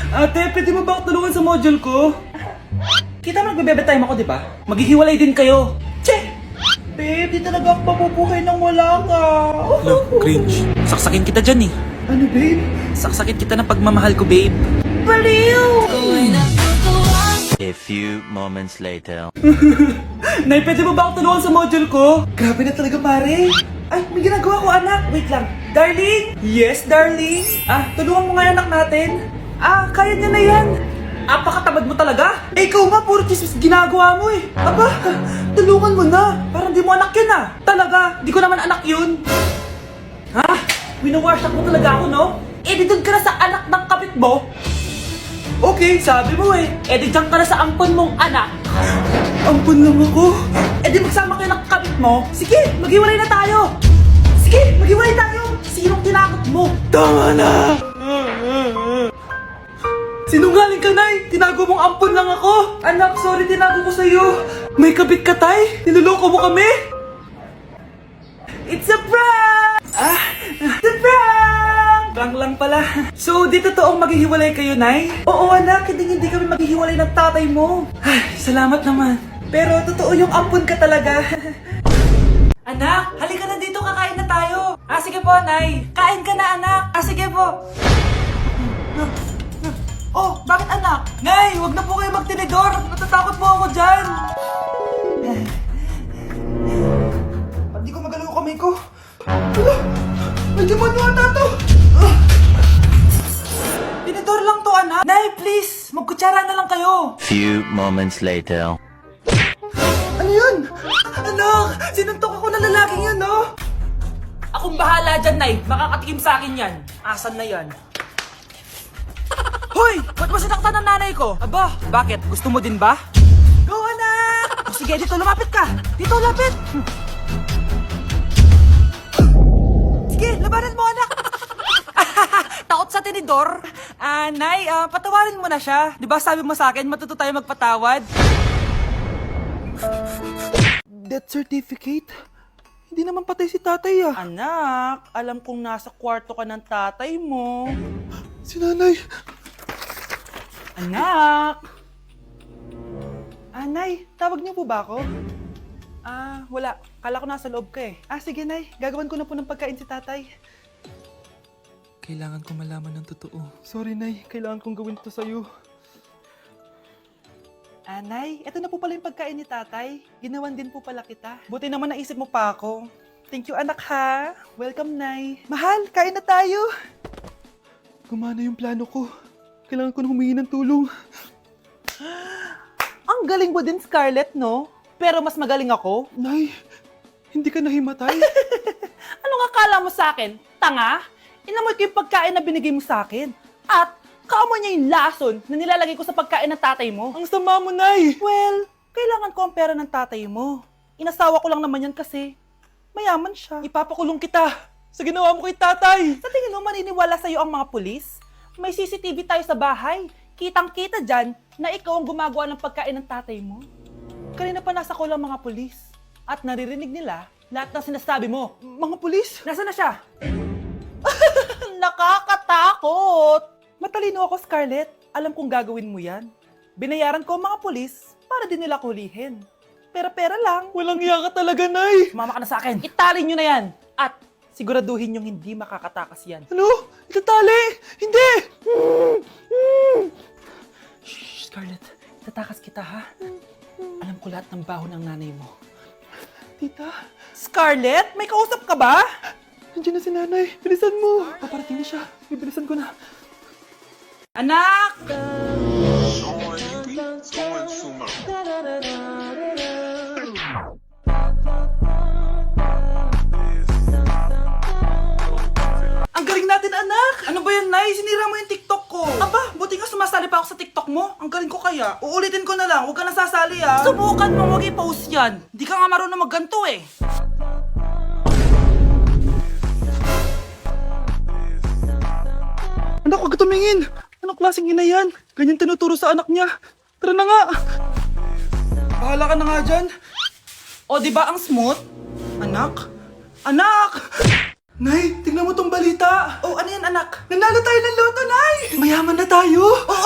Ate, pwede mo ba ako tulungan sa module ko? Kita mo nagbebebe time ako, di ba? Maghihiwalay din kayo. Che! Babe, di talaga ako papupuhay nang wala ka. Cringe. Saksakin kita dyan eh. Ano, babe? Saksakin kita ng pagmamahal ko, babe. Baliw! A few moments later. Nay, pwede mo ba ako tulungan sa module ko? Grabe na talaga, pare. Ay, may ginagawa ko, anak. Wait lang. Darling? Yes, darling? Tulungan mo nga yung anak natin. Kaya niya na yan. Apakatamad mo talaga. Ikaw nga, puro chismis ginagawa mo eh. Aba, tulungan mo na. Parang di mo anak yun Talaga, di ko naman anak yun. Winawash up mo talaga ako, no? Di doon ka na sa anak ng kapit mo. Okay, sabi mo eh. Di dyan ka na sa ampon mong anak. Ampon lang ako? Di magsama kayo ng kapit mo. Sige, maghiwalay na tayo. Sige, maghiwalay tayo. Sinong tinakot mo? Tama na! Sinungaling ka, Nay! Tinago mong ampon lang ako! Anak, sorry, tinago ko sa'yo! May kabit ka, Tay? Niloloko mo kami? It's a prank! It's a prank! Prank lang pala. So, di totoong maghihiwalay kayo, Nay? Oo, anak, hindi kami maghihiwalay ng tatay mo. Ay, salamat naman. Pero totoo yung ampon ka talaga. Anak, halika na dito, kakain na tayo. Sige po, Nay. Kain ka na, anak. Sige po. Oh, bakit anak? Nay, wag na po kayo magtinidor. Natatakot po ako dyan. Hindi ko magalaw yung kamay ko. May demonyo ata to. Tinidor lang to, anak. Nay, please, magkutsara na lang kayo. Few moments later. Ano yun? Anak, sinuntok ako na lalaking yun, no? Akong bahala dyan, Nay. Makakatikim sa akin yan. Asan na yan? Hoy! Ba't mo sinaktan ng nanay ko? Aba, bakit? Gusto mo din ba? Go, anak! Sige, dito, lumapit ka! Dito, lapit! Sige, labanan mo, anak! Takot sa tinidor? Nay, patawarin mo na siya. Di ba sabi mo sa akin, matuto tayo magpatawad? Death certificate? Hindi naman patay si tatay, Anak, alam kong nasa kwarto ka ng tatay mo. Si nanay! Anak! Nay, tawag niyo po ba ako? Wala. Kala ko nasa loob ka eh. Sige, Nay. Gagawan ko na po ng pagkain si tatay. Kailangan ko malaman ng totoo. Sorry, Nay. Kailangan kong gawin to sa'yo. Nay, eto na po pala yung pagkain ni tatay. Ginawan din po pala kita. Buti naman naisip mo pa ako. Thank you, anak, ha. Welcome, Nay. Mahal, kain na tayo. Gumana yung plano ko. Kailangan ko na humingi ng tulong. Ang galing mo din, Scarlett, no? Pero mas magaling ako. Nay, hindi ka nahimatay. Anong akala mo sa akin? Tanga? Inamoy ko yung pagkain na binigay mo sa akin. At kaamoy niya yung lason na nilalagay ko sa pagkain ng tatay mo. Ang sama mo, Nay. Well, kailangan ko ang pera ng tatay mo. Inasawa ko lang naman yan kasi mayaman siya. Ipapakulong kita sa ginawa mo kay tatay. Sa tingin mo maniniwala sa'yo ang mga pulis? May CCTV tayo sa bahay. Kitang-kita dyan na ikaw ang gumagawa ng pagkain ng tatay mo. Kanina pa nasa kulang mga pulis. At naririnig nila lahat ng sinasabi mo. Mga pulis? Nasaan na siya? Nakakatakot! Matalino ako, Scarlett. Alam kong gagawin mo yan. Binayaran ko ang mga pulis para din nila kulihin. Pera-pera lang. Walang iya ka talaga, Nay. Mama ka na sa akin. Italin nyo na yan. At siguraduhin yung hindi makakatakas yan. Ano? Itatali? Hindi! Shh, Scarlett. Itatakas kita, ha? Alam ko lahat ng baho ng nanay mo. Tita? Scarlett? May kausap ka ba? Nandiyan na si nanay. Bilisan mo. Paparating na siya. Bibilisan ko na. Anak! Ang galing natin, anak! Ano ba yan, Nay? Sinira mo yung TikTok ko. Aba, buti nga sumasali pa ako sa TikTok mo. Ang galing ko kaya. Uulitin ko na lang. Huwag ka nasasali, ha? Subukan mo, huwag i-post yan. Di ka nga marunong magganto, eh. Anak, huwag ka tumingin. Anong klaseng ina yan? Ganyan tinuturo sa anak niya. Tara na nga. Bahala ka na nga dyan. O, di ba ang smooth? Anak? Anak! Nay, tingnan mo tong balita. Oh, ano yan, anak? Nanalo tayo ng loto, Nay! Mayaman na tayo. Oo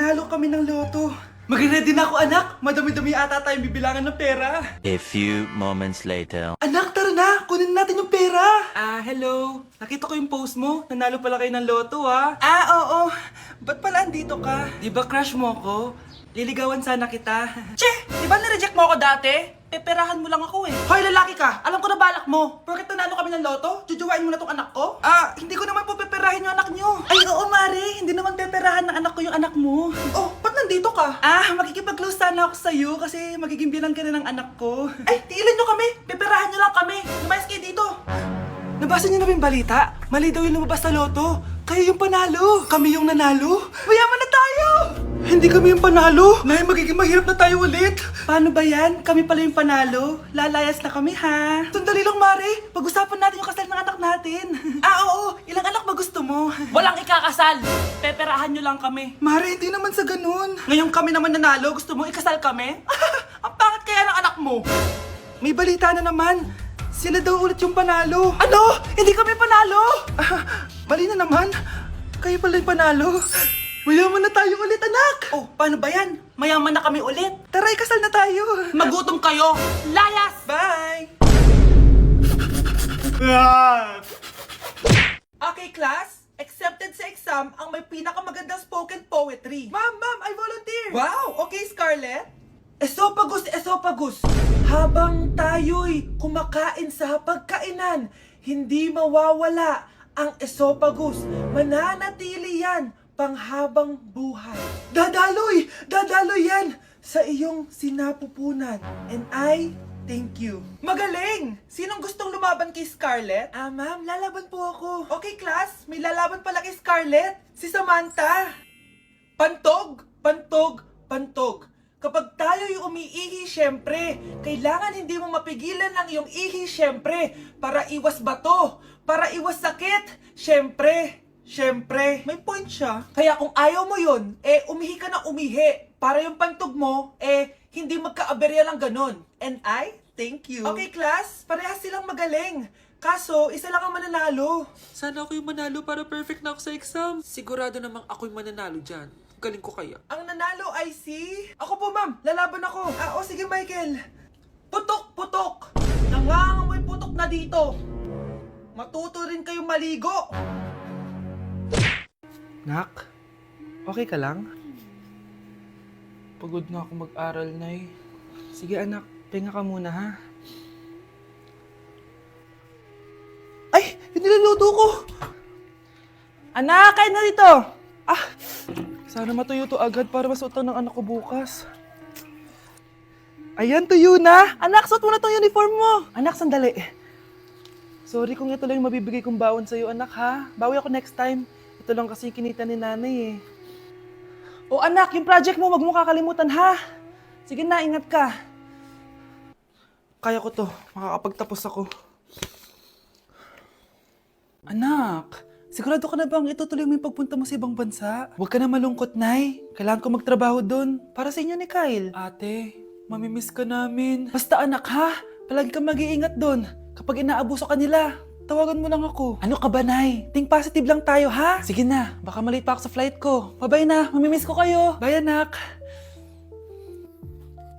nanalo kami ng loto. Mag-ready na ako, anak. Madami-dami ata tayong bibilangan ng pera. A few moments later. Anak, tara na! Kunin natin yung pera! Hello. Nakita ko yung post mo. Nanalo pala kayo ng loto, ha? Oo. Ba't pala andito ka? Di ba crush mo ako? Liligawan sana kita. Che! Di ba nireject mo ako dati? Peperahan mo lang ako eh. Hoy, lalaki ka! Alam ko na balak mo. Porket nanalo kami ng loto, jujuwain mo na tong anak ko? Hindi ko naman po peperahin yung anak nyo. Ay, oo, Mare. Hindi naman peperahan ng anak ko yung anak mo. Oh, ba't nandito ka? Makikipag-close sana ako sa'yo kasi magiging bilang ka na ng anak ko. Ay, tiilan nyo kami. Peperahan nyo lang kami. Lumayas kayo dito. Nabasa niyo na ba yung balita? Mali daw yung lumabas sa loto. Kayo yung panalo. Kami yung nanalo. Mayaman na tayo! Hindi kami yung panalo. Nay, magiging mahirap na tayo ulit. Paano ba yan? Kami pala yung panalo. Lalayas na kami, ha? Sandali lang, Mare. Pag-usapan natin yung kasal ng anak natin. Oo. Ilang anak ba gusto mo? Walang ikakasal. Peperahan nyo lang kami. Mare, hindi naman sa ganun. Ngayon kami naman nanalo. Gusto mo ikasal kami? Ang pangat kaya ng anak mo. May balita na naman. Sila daw ulit yung panalo. Ano? Hindi kami panalo! Mali na naman. Kayo pala yung panalo. Mayaman na tayo ulit, anak! Oh, paano ba yan? Mayaman na kami ulit. Tara, ikasal na tayo. Magutom kayo. Layas! Bye! Okay, class. Accepted sa exam ang may pinakamagandang spoken poetry. Ma'am, I volunteer! Wow! Okay, Scarlett. Esophagus. Habang tayo'y kumakain sa pagkainan, hindi mawawala ang esophagus. Mananatili yan panghabang buhay. Dadaloy yan sa iyong sinapupunan. And I thank you. Magaling! Sinong gustong lumaban kay Scarlett? Ma'am, lalaban po ako. Okay, class. May lalaban pala kay Scarlett. Si Samantha. Pantog. Kapag tayo'y umiihi, syempre, kailangan hindi mo mapigilan ang iyong ihi, syempre, para iwas bato, para iwas sakit, syempre, may point siya. Kaya kung ayaw mo yun, umihi ka na umihi, para yung pantog mo, hindi magka-aberya lang ganon. And I thank you. Okay, class, parehas silang magaling. Kaso, isa lang ang mananalo. Sana ako yung manalo para perfect na ako sa exam. Sigurado namang ako yung mananalo dyan. Galing ko kaya. Ang nanalo ay si... Ako po, ma'am. Lalaban ako. Sige, Michael. Putok. Nangangamoy putok na dito. Matuto rin kayong maligo. Nak, okay ka lang? Pagod na ako mag-aral, Nay. Sige, anak. Pinga ka muna, ha? Ay! Yung niluluto ko! Anak, kain na dito! Sana matuyo to agad para masuotan ng anak ko bukas. Ayan, tuyo na! Anak, suot mo na tong uniform mo! Anak, sandali. Sorry kung ito lang yung mabibigay kong baon sa'yo, anak, ha? Bawi ako next time. Ito lang kasi yung kinita ni nanay, eh. O anak, yung project mo, wag mo kakalimutan, ha? Sige na, ingat ka. Kaya ko to. Makakapagtapos ako. Anak, sigurado ka na bang itutuloy mo yung pagpunta mo sa ibang bansa? Huwag ka na malungkot, Nay. Kailangan ko magtrabaho doon. Para sa inyo ni Kyle. Ate, mamimiss ka namin. Basta anak, ha? Palagi kang mag-iingat doon. Kapag inaabuso ka nila, tawagan mo lang ako. Ano ka ba, Nay? Think positive lang tayo, ha? Sige na, baka malate pa ako sa flight ko. Bye-bye na, mamimiss ko kayo. Bye, anak.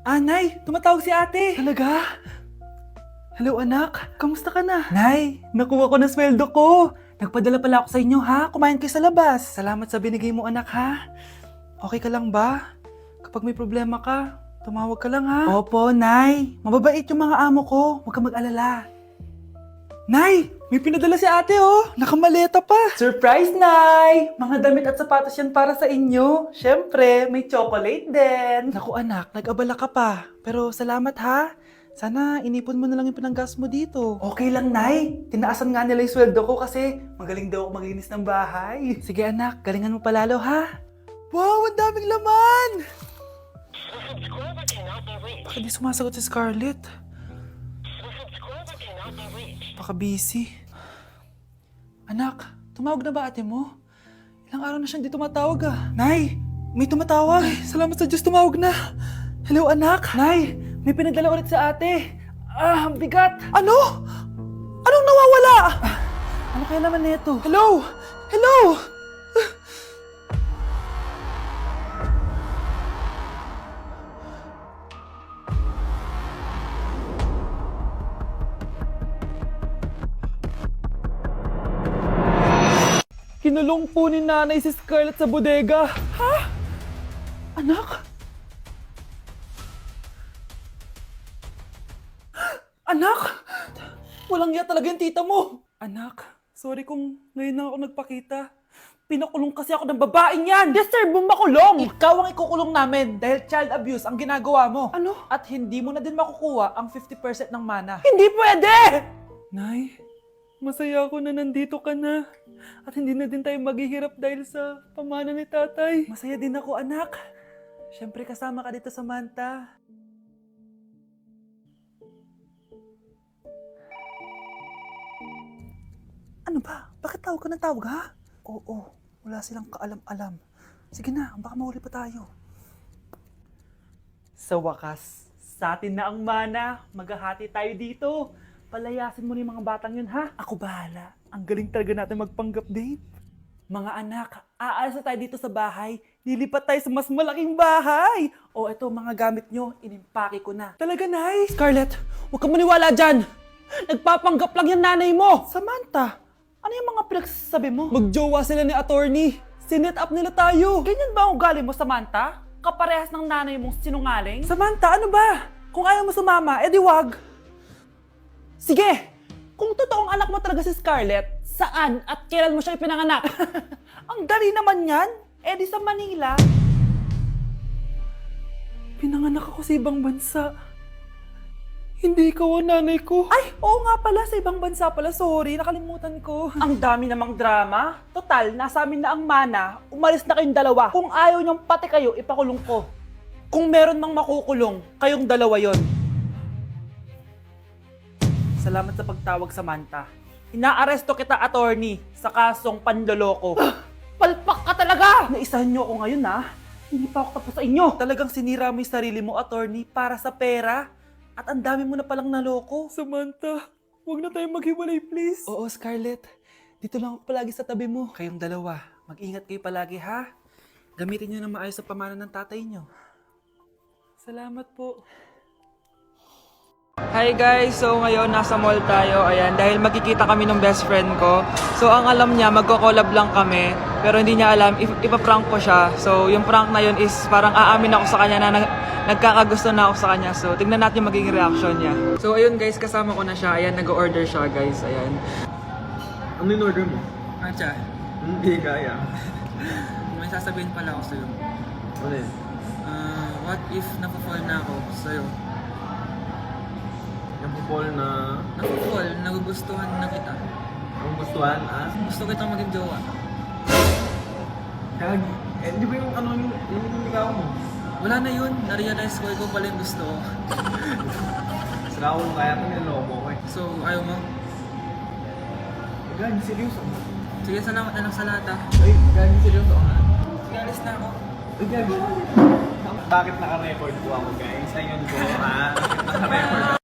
Nay, tumatawag si ate. Talaga? Hello, anak. Kamusta ka na? Nay, nakuha ko na sweldo ko. Nagpadala pala ako sa inyo, ha? Kumain kayo sa labas. Salamat sa binigay mo, anak, ha? Okay ka lang ba? Kapag may problema ka, tumawag ka lang, ha? Opo, Nay. Mababait yung mga amo ko. Huwag kang mag-alala. Nay, may pinadala si ate, oh. Nakamaleta pa. Surprise, Nay! Mga damit at sapatos yan para sa inyo. Siyempre, may chocolate din. Naku, anak, nag-abala ka pa. Pero salamat, ha? Sana inipon mo na lang yung pinanggas mo dito. Okay lang, Nay. Tinaasan nga nila yung sweldo ko kasi magaling daw ako maglinis ng bahay. Sige, anak. Galingan mo palalo, ha? Wow, ang daming laman! Bakit di sumasagot si Scarlett? Baka busy. Anak, tumawag na ba ate mo? Ilang araw na siyang di tumatawag, ah. Nay, may tumatawag. Ay, salamat sa Diyos, tumawag na. Hello, anak. Nay, may pinadala ulit sa ate. Ang bigat. Ano? Anong nawawala? Ano kaya naman nito? Hello? Kinulong po ni nanay si Scarlett sa bodega. Ha? Anak? Anak? Walang iya talaga yung tita mo. Anak, sorry kung ngayon na ako nagpakita. Pinakulong kasi ako ng babaeng yan! Deserve mo makulong! Ikaw ang ikukulong namin dahil child abuse ang ginagawa mo. Ano? At hindi mo na din makukuha ang 50% ng mana. Hindi pwede! Nay, masaya ako na nandito ka na. At hindi na din tayo maghihirap dahil sa pamana ni tatay. Masaya din ako, anak. Siyempre kasama ka dito sa Manta. Ano ba? Bakit tawag ka ng tawag, ha? Oo, wala silang kaalam-alam. Sige na, baka mahuli pa tayo. Sa wakas, sa atin na ang mana. Maghahati tayo dito. Palayasin mo na yung mga batang yun, ha? Ako bahala. Ang galing talaga natin magpanggap, Dave. Mga anak, aalis na tayo dito sa bahay. Lilipat tayo sa mas malaking bahay. O eto, mga gamit nyo, inimpake ko na. Talaga, nice. Scarlett, huwag ka maniwala dyan. Nagpapanggap lang yung nanay mo. Samantha, ano yung mga pinagsasabi mo? Magjowa sila ni attorney. Sinet up nila tayo. Ganyan ba ang ugali mo, Samantha? Kaparehas ng nanay mong sinungaling? Samantha, ano ba? Kung ayaw mo sumama, edi wag. Sige, kung totoong anak mo talaga si Scarlett, saan at kailan mo siya ipinanganak? Ang dali naman yan. Edi sa Manila. Pinanganak ako sa ibang bansa. Hindi ikaw ang nanay ko. Ay, oo nga pala, sa ibang bansa pala. Sorry, nakalimutan ko. Ang dami namang drama. Total, nasa amin na ang mana. Umalis na kayong dalawa. Kung ayaw niyong pati kayo, ipakulong ko. Kung meron mang makukulong, kayong dalawa yon. Salamat sa pagtawag, Samantha. Inaaresto kita, attorney, sa kasong panloloko. Palpak ka talaga! Naisahan niyo ako ngayon, ha? Hindi pa ako tapos sa inyo. Talagang sinira mo yung sarili mo, attorney, para sa pera. At ang dami mo na palang naloko. Samantha, huwag na tayong maghiwalay, please. Oo, Scarlett. Dito lang ako palagi sa tabi mo. Kayong dalawa, mag-ingat kayo palagi, ha? Gamitin niyo na maayos sa pamana ng tatay niyo. Salamat po. Hi guys! So ngayon nasa mall tayo, ayan, dahil magkikita kami ng best friend ko. So ang alam niya, magko-collab lang kami, pero hindi niya alam, ipaprank ko siya. So yung prank na yun is parang aamin ako sa kanya na nagkakagusto na ako sa kanya. So tignan natin yung magiging reaction niya. So ayun guys, kasama ko na siya, ayan, nag-order siya guys, ayan. Ano yung order mo? Acha, Hindi kaya. may sasabihin pala ako sa'yo. Ano yun? What if napafall na ako sa'yo? Yung pupol na... Napafall, nagugustuhan na kita. Ang gustuhan, ah? Gusto kitang maging jowa. Kag... Eh, di ba yung ano yung ligaw mo? Wala na yun, na-realize ko, ikaw pala yung gusto ko. Sigaw mo kaya ito niloko ko eh. So, ayaw mo? Gagi, seryoso. Sige, salamat na lang sa lahat ah. Ay, gagi, seryoso ka. Sige, alis na ako. Ay, gagi. Bakit naka-record po ako, guys? Ayun ko, ha? Naka-record